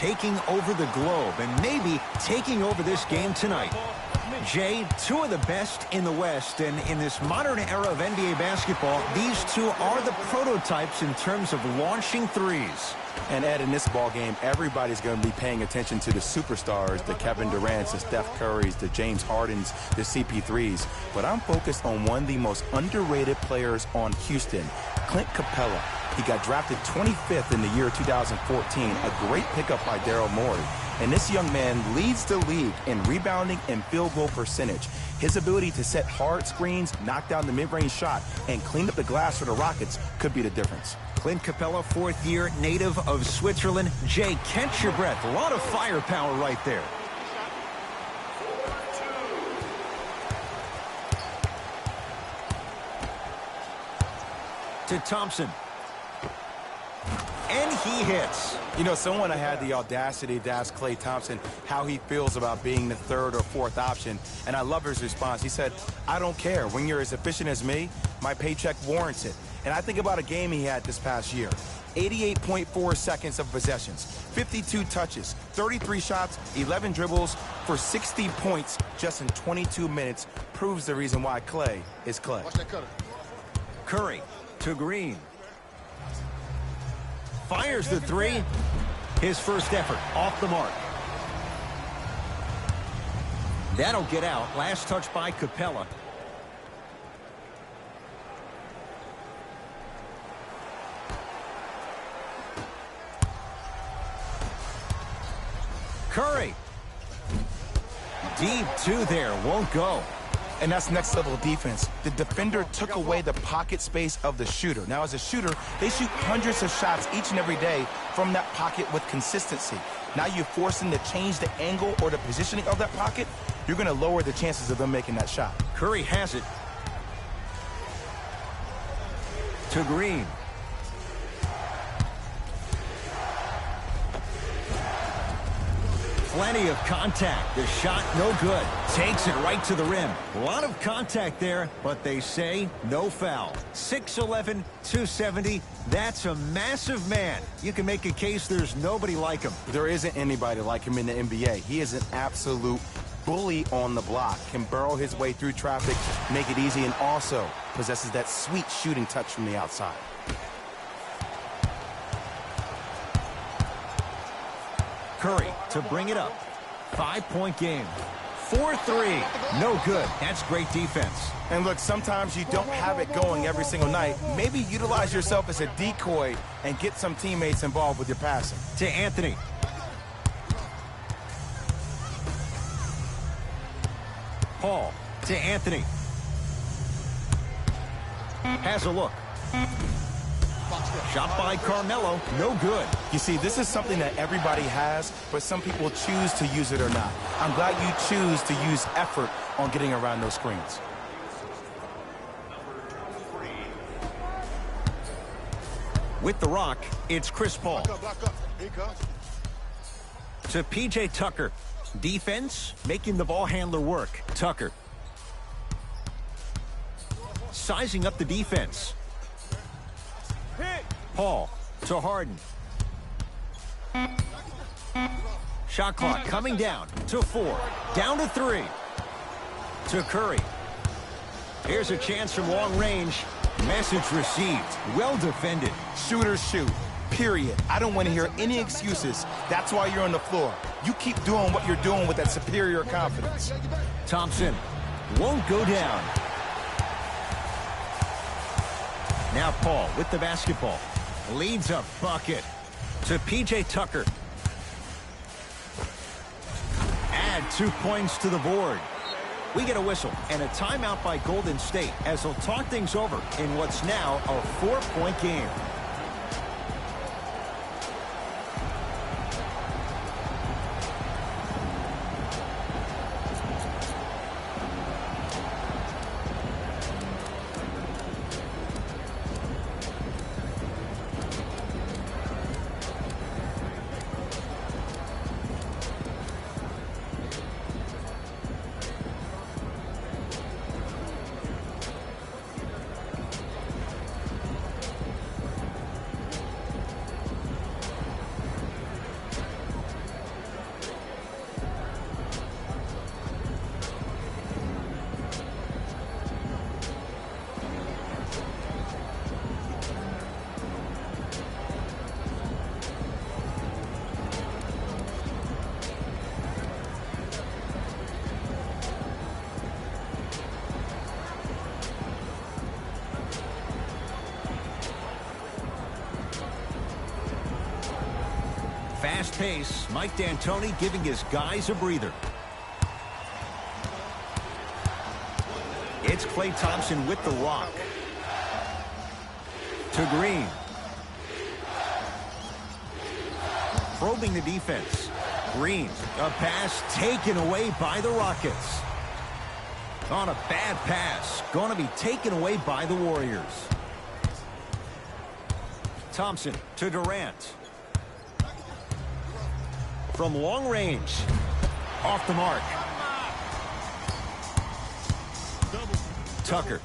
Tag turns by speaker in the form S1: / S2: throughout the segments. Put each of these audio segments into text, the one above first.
S1: taking over the globe and maybe taking over this game tonight. Jay, two of the best in the West, and in this modern era of NBA basketball, these two are the prototypes in terms of launching threes.
S2: And Ed, in this ball game, everybody's going to be paying attention to the superstars, the Kevin Durant's, the Steph Curry's, the James Harden's, the CP3's. But I'm focused on one of the most underrated players on Houston, Clint Capella. He got drafted 25th in the year 2014, a great pickup by Daryl Morey. And this young man leads the league in rebounding and field goal percentage. His ability to set hard screens, knock down the mid-range shot, and clean up the glass for the Rockets could be the difference.
S1: Clint Capella, fourth year, native of Switzerland. Jay, catch your breath. A lot of firepower right there. To Thompson. And he hits.
S2: You know, someone I had the audacity to ask Klay Thompson how he feels about being the third or fourth option, and I love his response. He said, I don't care. When you're as efficient as me, my paycheck warrants it. And I think about a game he had this past year. 88.4 seconds of possessions, 52 touches, 33 shots, 11 dribbles for 60 points just in 22 minutes proves the reason why Klay is Klay.
S3: Watch that cutter.
S1: Curry to Green. Fires the three. His first effort off the mark. That'll get out. Last touch by Capella. Curry. Deep two there. Won't go.
S2: And that's next level defense. The defender took away the pocket space of the shooter. Now, as a shooter, they shoot hundreds of shots each and every day from that pocket with consistency. Now you force them to change the angle or the positioning of that pocket. You're going to lower the chances of them making that shot.
S1: Curry has it. To Green. Plenty of contact. The shot no good. Takes it right to the rim. A lot of contact there, but they say no foul. 6'11", 270. That's a massive man. You can make a case there's nobody like him.
S2: There isn't anybody like him in the NBA. He is an absolute bully on the block. Can burrow his way through traffic, make it easy, and also possesses that sweet shooting touch from the outside.
S1: Curry to bring it up. 5-point game. 4-3. No good. That's great defense.
S2: And look, sometimes you don't have it going every single night. Maybe utilize yourself as a decoy and get some teammates involved with your passing.
S1: To Anthony. Paul to Anthony. Has a look. Shot by Carmelo, no good.
S2: You see, this is something that everybody has, but some people choose to use it or not. I'm glad you choose to use effort on getting around those screens.
S1: With the rock, it's Chris Paul.
S3: Block up. Here he comes.
S1: To P.J. Tucker. Defense, making the ball handler work. Tucker. Sizing up the defense. Paul to Harden. Shot clock coming down to 4. Down to 3. To Curry. Here's a chance from long range. Message received. Well defended.
S2: Shooters shoot. Period. I don't want to hear any excuses. That's why you're on the floor. You keep doing what you're doing with that superior confidence.
S1: Thompson won't go down. Now Paul with the basketball. Leads a bucket. To P.J. Tucker. Add 2 points to the board. We get a whistle and a timeout by Golden State as they'll talk things over in what's now a 4-point game. Fast pace. Mike D'Antoni giving his guys a breather. It's Klay Thompson with the rock. To Green. Probing the defense. Green. A pass taken away by the Rockets. On a bad pass. Going to be taken away by the Warriors. Thompson to Durant. From long range. Off the mark. Tucker.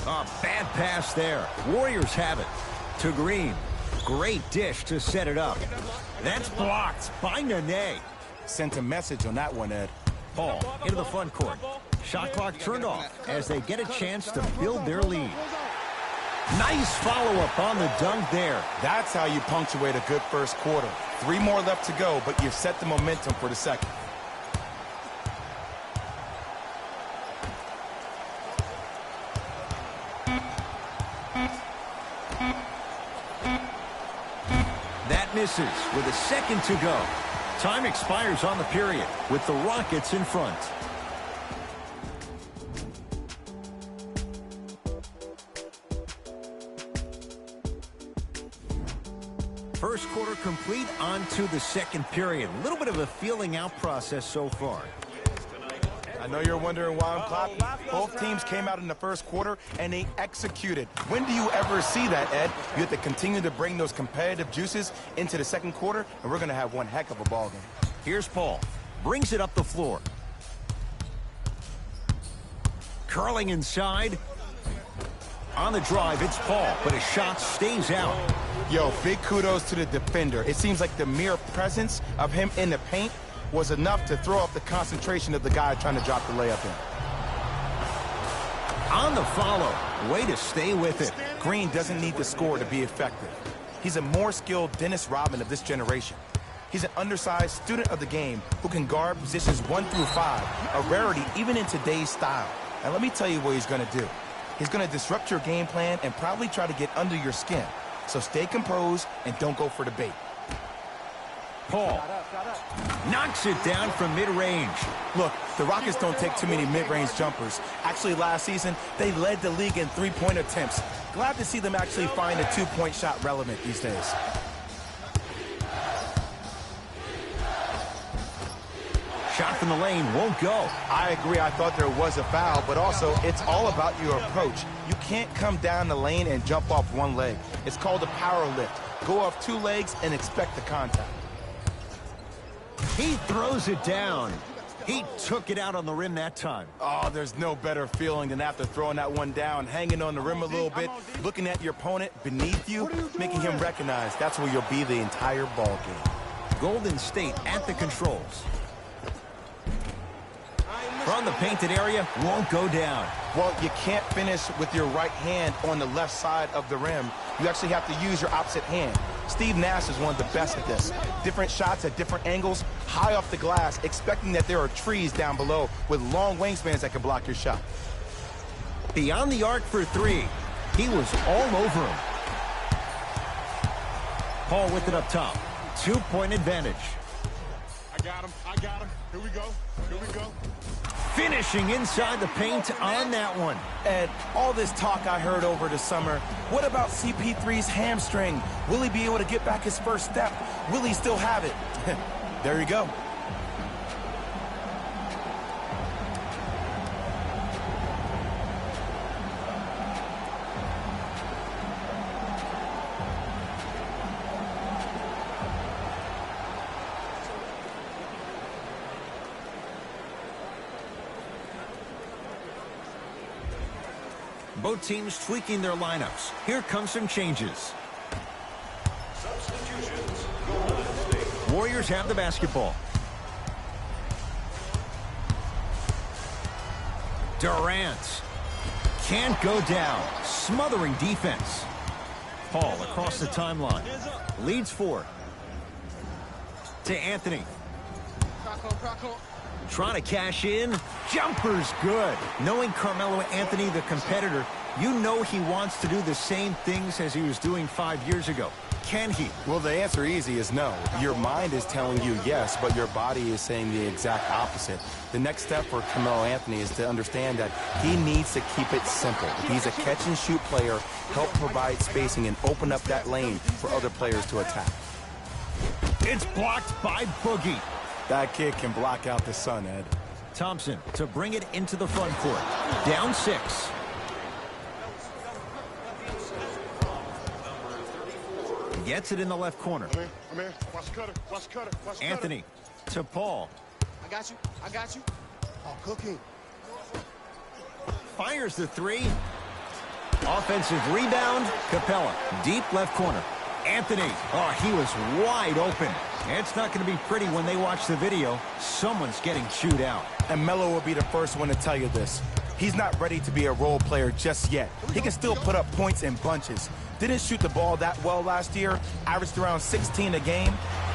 S1: A bad pass there. Warriors have it. To Green. Great dish to set it up. That's blocked by Nene.
S2: Sent a message on that one, Ed.
S1: Paul into the front court. Shot clock turned off as they get a chance to build their lead. Nice follow-up on the dunk there.
S2: That's how you punctuate a good first quarter. 3 more left to go, but you've set the momentum for the second.
S1: That misses with a second to go. Time expires on the period with the Rockets in front. First quarter complete, on to the second period. A little bit of a feeling out process so far.
S2: I know you're wondering why I'm clapping. Both teams came out in the first quarter and they executed. When do you ever see that, Ed? You have to continue to bring those competitive juices into the second quarter, and we're going to have one heck of a ball game.
S1: Here's Paul. Brings it up the floor. Curling inside. On the drive, it's Paul, but his shot stays out.
S2: Yo, big kudos to the defender. It seems like the mere presence of him in the paint was enough to throw off the concentration of the guy trying to drop the layup in.
S1: On the follow. Way to stay with it.
S2: Green doesn't need to score to be effective. He's a more skilled Dennis Rodman of this generation. He's an undersized student of the game who can guard positions 1 through 5, a rarity even in today's style. And let me tell you what he's going to do. He's going to disrupt your game plan and probably try to get under your skin. So stay composed and don't go for the bait.
S1: Paul knocks it down from mid-range.
S2: Look, the Rockets don't take too many mid-range jumpers. Actually, last season, they led the league in three-point attempts. Glad to see them actually find a two-point shot relevant these days.
S1: Shot from the lane won't go.
S2: I agree. I thought there was a foul, but also it's all about your approach. You can't come down the lane and jump off one leg. It's called a power lift. Go off 2 legs and expect the contact.
S1: He throws it down. He took it out on the rim that time.
S2: Oh, there's no better feeling than after throwing that one down, hanging on the rim a little bit, looking at your opponent beneath you, making him recognize that's where you'll be the entire ball game.
S1: Golden State at the controls. From the painted area, won't go down.
S2: Well, you can't finish with your right hand on the left side of the rim. You actually have to use your opposite hand. Steve Nash is one of the best at this. Different shots at different angles, high off the glass, expecting that there are trees down below with long wingspans that can block your shot.
S1: Beyond the arc for 3. He was all over him. Paul with it up top. 2-point advantage.
S3: I got him. Here we go.
S1: Finishing inside the paint on that one.
S2: Ed, all this talk I heard over the summer, what about CP3's hamstring? Will he be able to get back his first step? Will he still have it? There you go.
S1: Both teams tweaking their lineups. Here come some changes. Warriors have the basketball. Durant can't go down. Smothering defense. Paul across the timeline. Leads 4. To Anthony. Trying to cash in. Jumper's good. Knowing Carmelo Anthony, the competitor, you know he wants to do the same things as he was doing 5 years ago. Can he?
S2: Well, the answer easy is no. Your mind is telling you yes, but your body is saying the exact opposite. The next step for Carmelo Anthony is to understand that he needs to keep it simple. He's a catch-and-shoot player, help provide spacing and open up that lane for other players to attack.
S1: It's blocked by Boogie.
S2: That kid can block out the sun, Ed.
S1: Thompson to bring it into the front court. Down 6. Gets it in the left corner.
S3: I'm in. Watch cutter. Watch cutter. Watch
S1: Anthony to Paul.
S4: I got you. I got you.
S3: Oh, cooking.
S1: Fires the 3. Offensive rebound. Capella. Deep left corner. Anthony. Oh, he was wide open. It's not going to be pretty when they watch the video. Someone's getting chewed out.
S2: And Melo will be the first one to tell you this. He's not ready to be a role player just yet. He can still put up points in bunches. Didn't shoot the ball that well last year. Averaged around 16 a game.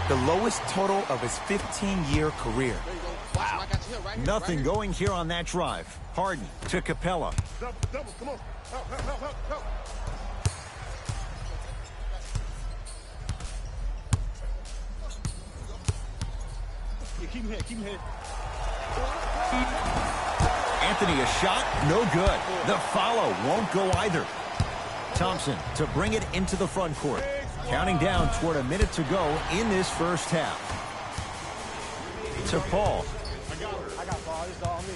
S2: The lowest total of his 15-year career.
S1: Wow. Nothing going here on that drive. Harden to Capella.
S3: Double. Come on. Help. Yeah, keep him hit.
S1: Anthony, a shot, no good. The follow won't go either. Thompson to bring it into the front court. Counting down toward a minute to go in this first half. To Paul.
S4: I got ball. This is all me.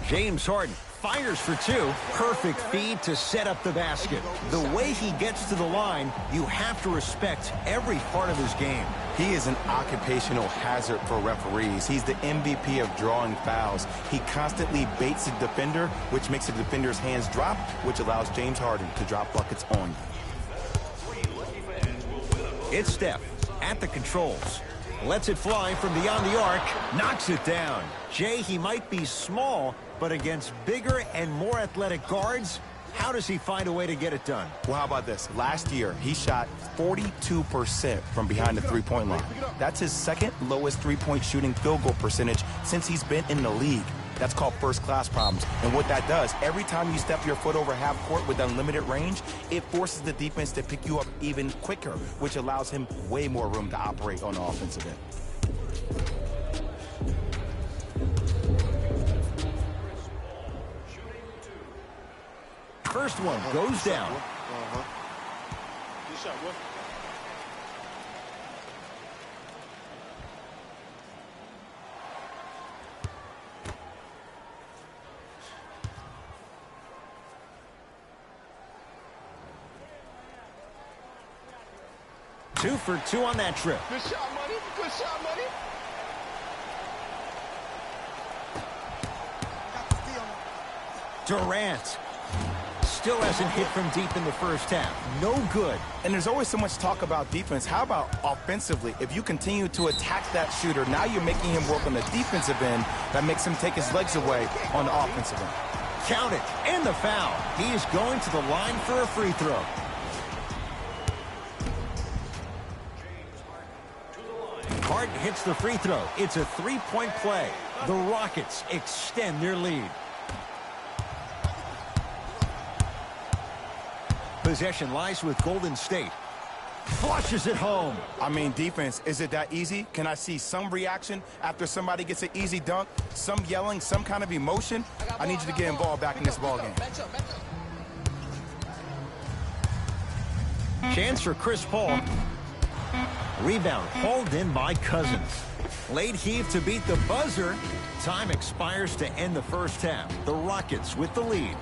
S1: James Harden fires for 2. Perfect feed to set up the basket. The way he gets to the line, you have to respect every part of his game.
S2: He is an occupational hazard for referees. He's the MVP of drawing fouls. He constantly baits the defender, which makes the defender's hands drop, which allows James Harden to drop buckets on you.
S1: It's Steph at the controls. Lets it fly from beyond the arc. Knocks it down. Jay, he might be small, but against bigger and more athletic guards, how does he find a way to get it done?
S2: Well, how about this? Last year, he shot 42% from behind the three-point line. That's his second lowest three-point shooting field goal percentage since he's been in the league. That's called first-class problems. And what that does, every time you step your foot over half court with unlimited range, it forces the defense to pick you up even quicker, which allows him way more room to operate on the offensive end.
S1: First one goes down.
S3: Good shot, boy.
S1: Two for 2 on that trip.
S3: Good shot, money. Good shot, money.
S1: Durant. Still hasn't hit from deep in the first half. No good.
S2: And there's always so much talk about defense. How about offensively? If you continue to attack that shooter, now you're making him work on the defensive end. That makes him take his legs away on the offensive end.
S1: Count it. And the foul. He is going to the line for a free throw. Harden hits the free throw. It's a 3-point play. The Rockets extend their lead. Possession lies with Golden State. Flushes it home.
S2: I mean, defense, is it that easy? Can I see some reaction after somebody gets an easy dunk? Some yelling, some kind of emotion? I need you to get involved back in this ballgame.
S1: Chance for Chris Paul. Rebound hauled in by Cousins. Late heave to beat the buzzer. Time expires to end the first half. The Rockets with the lead.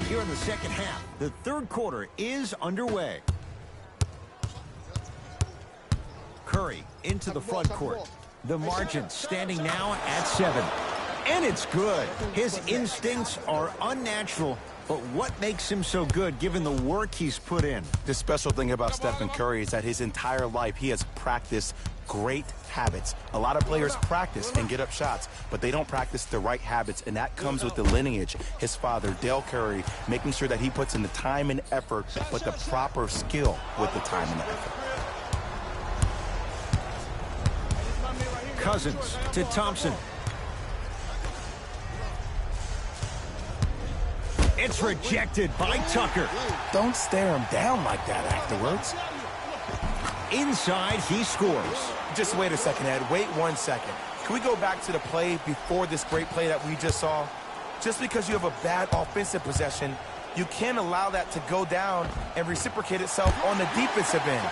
S1: Here in the second half, the third quarter is underway. Curry into the front court. The margin standing now at 7. And it's good. His instincts are unnatural, but what makes him so good given the work he's put in?
S2: The special thing about Stephen Curry is that his entire life he has practiced great habits. A lot of players practice and get up shots, but they don't practice the right habits, and that comes with the lineage. His father, Dale Curry, making sure that he puts in the time and effort, but the proper skill with the time and effort.
S1: Cousins to Thompson. It's rejected by Tucker.
S2: Don't stare him down like that afterwards.
S1: Inside, he scores.
S2: Just wait a second, Ed. Wait 1 second. Can we go back to the play before this great play that we just saw? Just because you have a bad offensive possession, you can't allow that to go down and reciprocate itself on the defensive end.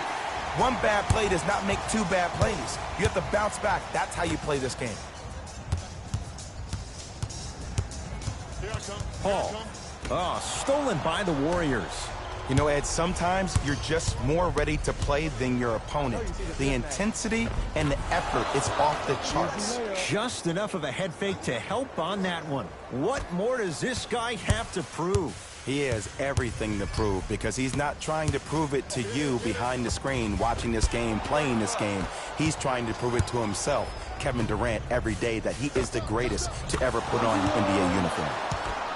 S2: One bad play does not make two bad plays. You have to bounce back. That's how you play this game.
S1: Paul. Oh, stolen by the Warriors.
S2: You know, Ed, sometimes you're just more ready to play than your opponent. The intensity and the effort is off the charts.
S1: Just enough of a head fake to help on that one. What more does this guy have to prove?
S2: He has everything to prove, because he's not trying to prove it to you behind the screen watching this game, playing this game. He's trying to prove it to himself, Kevin Durant, every day that he is the greatest to ever put on an NBA uniform.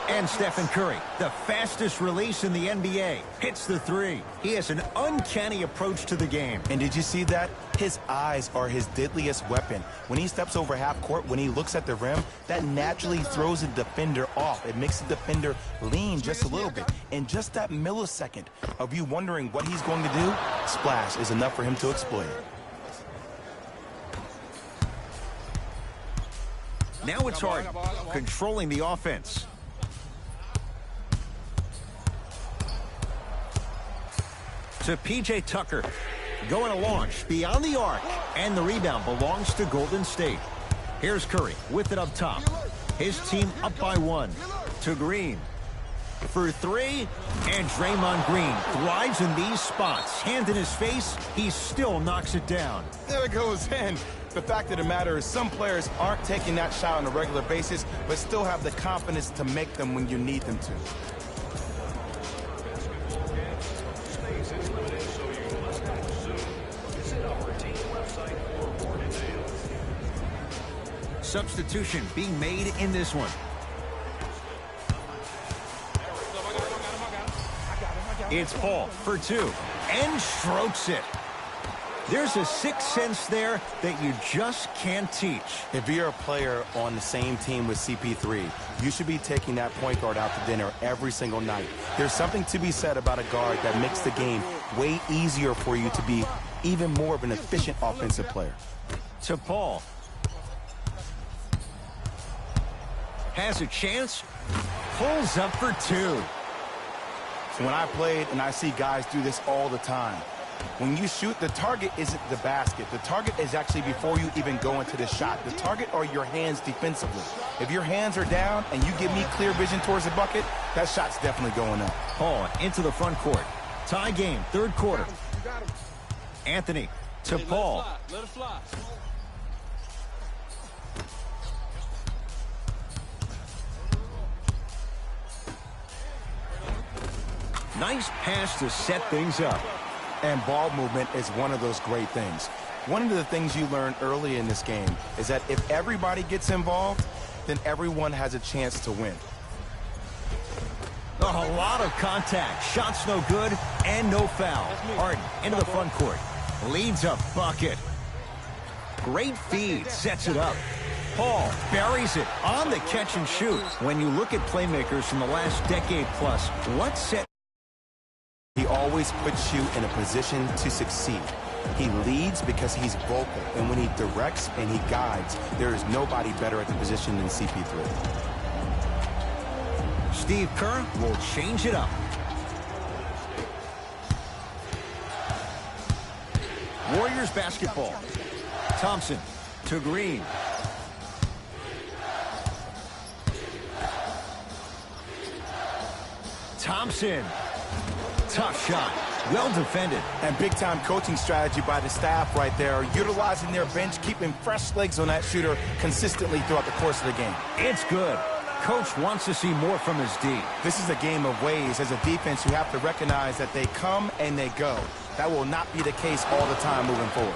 S1: And Stephen Curry, the fastest release in the NBA, hits the three. He has an uncanny approach to the game.
S2: And did you see that? His eyes are his deadliest weapon. When he steps over half court, when he looks at the rim, that naturally throws the defender off. It makes the defender lean just a little bit. And just that millisecond of you wondering what he's going to do, splash, is enough for him to exploit it.
S1: Now it's Harden, controlling the offense. To P.J. Tucker, going to launch beyond the arc, and the rebound belongs to Golden State. Here's Curry with it up top. His team up by one. To Green. For three, and Draymond Green thrives in these spots. Hand in his face, he still knocks it down.
S2: There it goes in. The fact of the matter is some players aren't taking that shot on a regular basis, but still have the confidence to make them when you need them to.
S1: Substitution being made in this one. It's Paul for two, and strokes it. There's a sixth sense there that you just can't teach.
S2: If you're a player on the same team with CP3, you should be taking that point guard out to dinner every single night. There's something to be said about a guard that makes the game way easier for you to be even more of an efficient offensive player.
S1: To Paul. Has a chance, pulls up for two.
S2: When I played, and I see guys do this all the time, when you shoot, the target isn't the basket. The target is actually before you even go into the shot. The target are your hands defensively. If your hands are down and you give me clear vision towards the bucket, that shot's definitely going up.
S1: Paul into the front court. Tie game, third quarter. Anthony to Paul.
S3: Let it fly.
S1: Nice pass to set things up.
S2: And ball movement is one of those great things. One of the things you learn early in this game is that if everybody gets involved, then everyone has a chance to win.
S1: A lot of contact. Shots no good and no foul. Harden into the front court. Leads a bucket. Great feed. Sets it up. Paul buries it on the catch and shoot. When you look at playmakers from the last decade plus, what set?
S2: He always puts you in a position to succeed. He leads because he's vocal, and when he directs and he guides, there is nobody better at the position than CP3.
S1: Steve Kerr will change it up. Warriors basketball. Thompson to Green. Thompson. Tough shot. Well defended.
S2: And big-time coaching strategy by the staff right there, utilizing their bench, keeping fresh legs on that shooter consistently throughout the course of the game.
S1: It's good. Coach wants to see more from his D.
S2: This is a game of ways. As a defense, you have to recognize that they come and they go. That will not be the case all the time moving forward.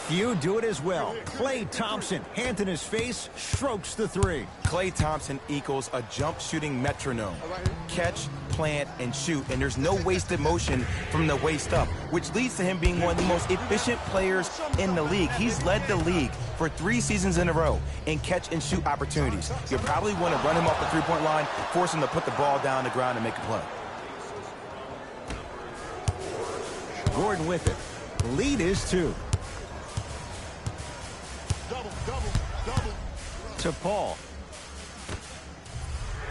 S1: Few do it as well. Klay Thompson, hand in his face, strokes the three.
S2: Klay Thompson equals a jump shooting metronome. Catch, plant, and shoot, and there's no wasted motion from the waist up, which leads to him being one of the most efficient players in the league. He's led the league for 3 seasons in a row in catch and shoot opportunities. You probably want to run him off the three-point line, force him to put the ball down the ground and make a play.
S1: Gordon with it. The lead is 2.
S3: Double, double, double.
S1: To Paul.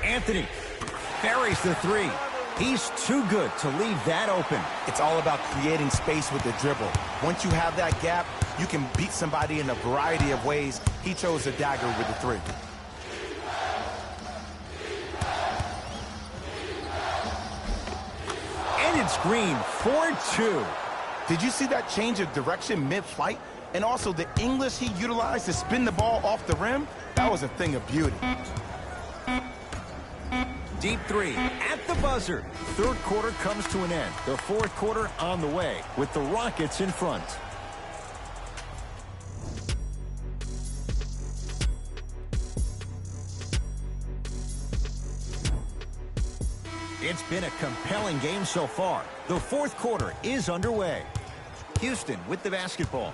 S1: Anthony buries the 3. He's too good to leave that open.
S2: It's all about creating space with the dribble. Once you have that gap, you can beat somebody in a variety of ways. He chose the dagger with the 3.
S1: And it's Green, 4-2.
S2: Did you see that change of direction mid-flight? And also the English he utilized to spin the ball off the rim? That was a thing of beauty.
S1: Deep 3 at the buzzer. Third quarter comes to an end. The fourth quarter on the way with the Rockets in front. It's been a compelling game so far. The fourth quarter is underway. Houston with the basketball.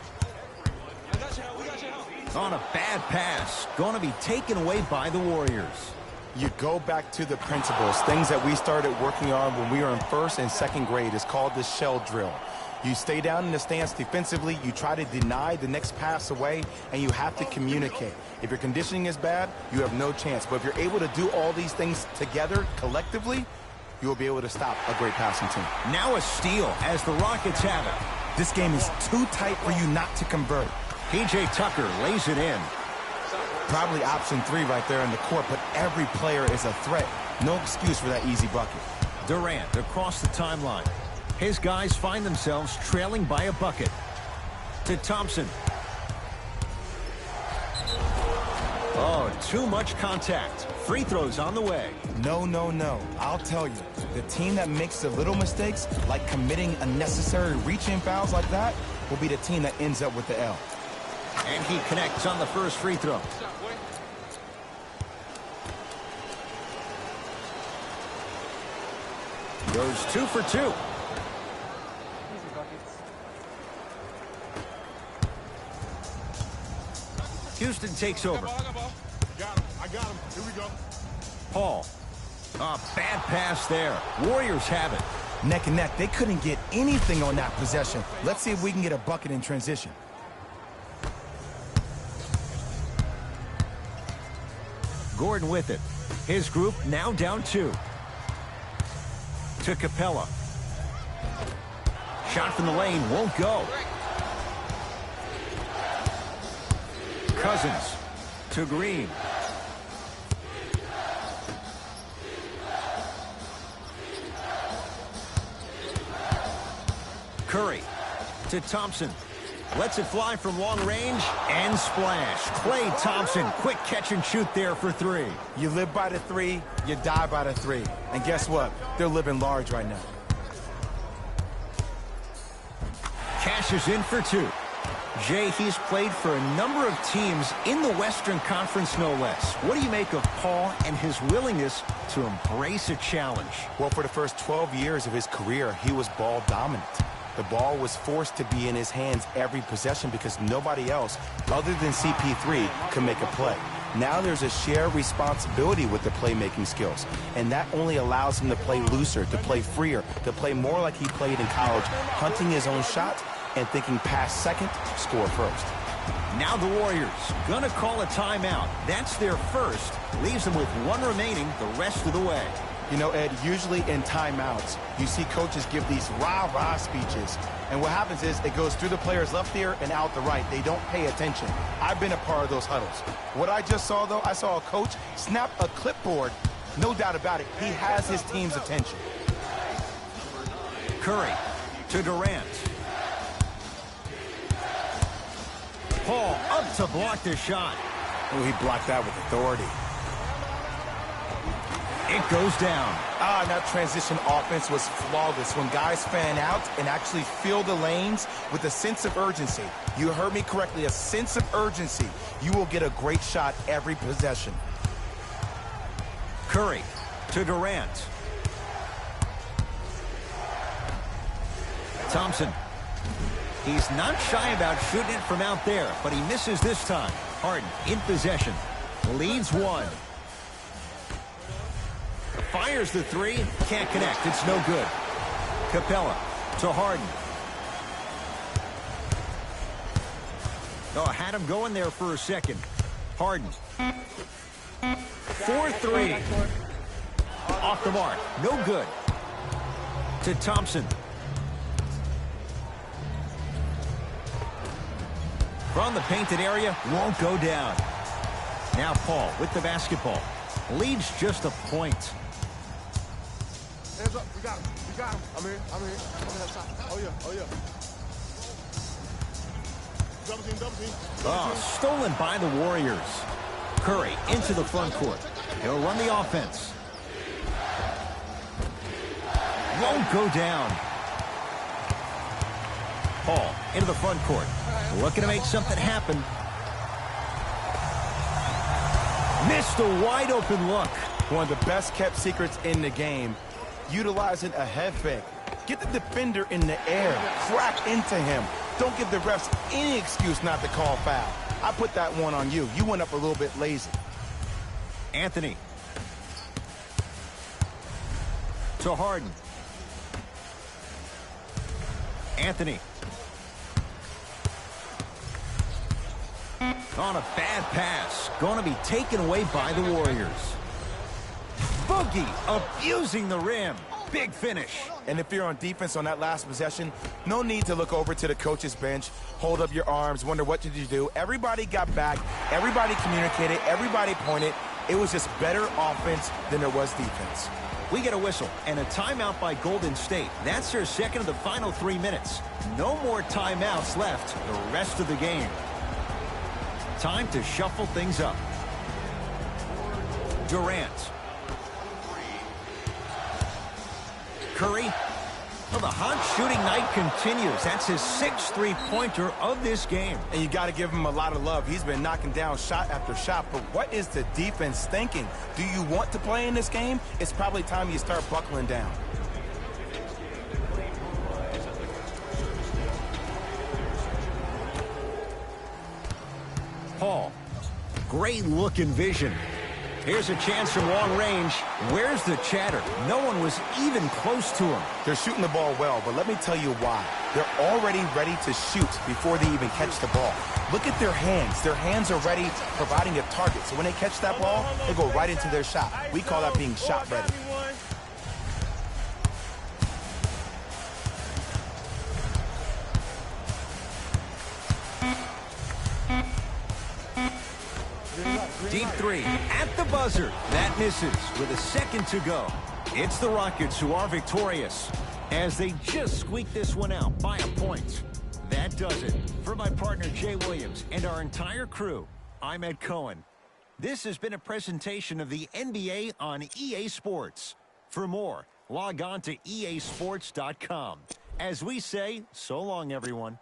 S1: On a bad pass. Going to be taken away by the Warriors.
S2: You go back to the principles, things that we started working on when we were in first and second grade. It's called the shell drill. You stay down in the stance defensively, you try to deny the next pass away, and you have to communicate. If your conditioning is bad, you have no chance. But if you're able to do all these things together, collectively, you will be able to stop a great passing team.
S1: Now a steal as the Rockets have it.
S2: This game is too tight for you not to convert.
S1: P.J. Tucker lays it in.
S2: Probably option 3 right there in the court, but every player is a threat. No excuse for that easy bucket.
S1: Durant across the timeline. His guys find themselves trailing by a bucket. To Thompson. Oh, too much contact. Free throws on the way.
S2: No, no, no. I'll tell you, the team that makes the little mistakes, like committing unnecessary reach-in fouls like that, will be the team that ends up with the L.
S1: And he connects on the first free throw. Goes 2 for 2. Houston takes over.
S3: Got him. I got him. Here we go.
S1: Paul. A bad pass there. Warriors have it.
S2: Neck and neck. They couldn't get anything on that possession. Let's see if we can get a bucket in transition.
S1: Gordon with it. His group now down 2. To Capella. Shot from the lane won't go. Cousins to Green. Curry to Thompson. Lets it fly from long range and splash. Klay Thompson, quick catch and shoot there for 3.
S2: You live by the 3, you die by the 3. And guess what? They're living large right now.
S1: Cashes in for 2. Jay, he's played for a number of teams in the Western Conference, no less. What do you make of Paul and his willingness to embrace a challenge?
S2: Well, for the first 12 years of his career, he was ball dominant. The ball was forced to be in his hands every possession because nobody else, other than CP3, could make a play. Now there's a shared responsibility with the playmaking skills, and that only allows him to play looser, to play freer, to play more like he played in college, hunting his own shot and thinking pass second, score first.
S1: Now the Warriors gonna call a timeout. That's their first. Leaves them with 1 remaining the rest of the way.
S2: You know, Ed, usually in timeouts, you see coaches give these rah-rah speeches. And what happens is it goes through the player's left ear and out the right. They don't pay attention. I've been a part of those huddles. What I just saw, though, I saw a coach snap a clipboard. No doubt about it. He has his team's attention.
S1: Curry to Durant. Paul up to block the shot.
S2: Oh, he blocked that with authority.
S1: It goes down.
S2: That transition offense was flawless when guys fan out and actually fill the lanes with a sense of urgency. You heard me correctly, a sense of urgency. You will get a great shot every possession.
S1: Curry to Durant. Thompson. He's not shy about shooting it from out there, but he misses this time. Harden in possession. Leads one. Fires the three. Can't connect. It's no good. Capella to Harden. Oh, had him going there for a second. Harden. 4-3. Off the mark. No good. To Thompson. From the painted area, won't go down. Now Paul with the basketball. Leads just a point.
S3: Hands up. We got him. We got him. I'm here. I'm here. I'm on that side. Oh, yeah. Oh, yeah. Double team, double team.
S1: Oh, stolen by the Warriors. Curry into the front court. He'll run the offense. Won't go down. Paul into the front court. Looking to make something happen. Missed a wide open look.
S2: One of the best kept secrets in the game. Utilizing a head fake. Get the defender in the air. Crack into him. Don't give the refs any excuse not to call foul. I put that one on you. You went up a little bit lazy.
S1: Anthony. To Harden. Anthony. On a bad pass. Going to be taken away by the Warriors. Boogie abusing the rim. Big finish.
S2: And if you're on defense on that last possession, no need to look over to the coach's bench, hold up your arms, wonder what did you do. Everybody got back. Everybody communicated. Everybody pointed. It was just better offense than there was defense.
S1: We get a whistle and a timeout by Golden State. That's their second of the final 3 minutes. No more timeouts left the rest of the game. Time to shuffle things up. Durant. Curry. Well, the hot shooting night continues. That's his 6th three-pointer of this game.
S2: And you got to give him a lot of love. He's been knocking down shot after shot. But what is the defense thinking? Do you want to play in this game? It's probably time you start buckling down.
S1: Paul. Great look and vision. Here's a chance from long range. Where's the chatter? No one was even close to him.
S2: They're shooting the ball well, but let me tell you why. They're already ready to shoot before they even catch the ball. Look at their hands. Their hands are ready, providing a target. So when they catch that ball, they go right into their shot. We call that being shot ready.
S1: Deep three at the buzzer. That misses with a second to go. It's the Rockets who are victorious as they just squeak this one out by a point. That does it. For my partner Jay Williams and our entire crew, I'm Ed Cohen. This has been a presentation of the NBA on EA Sports. For more, log on to easports.com. As we say, so long, everyone.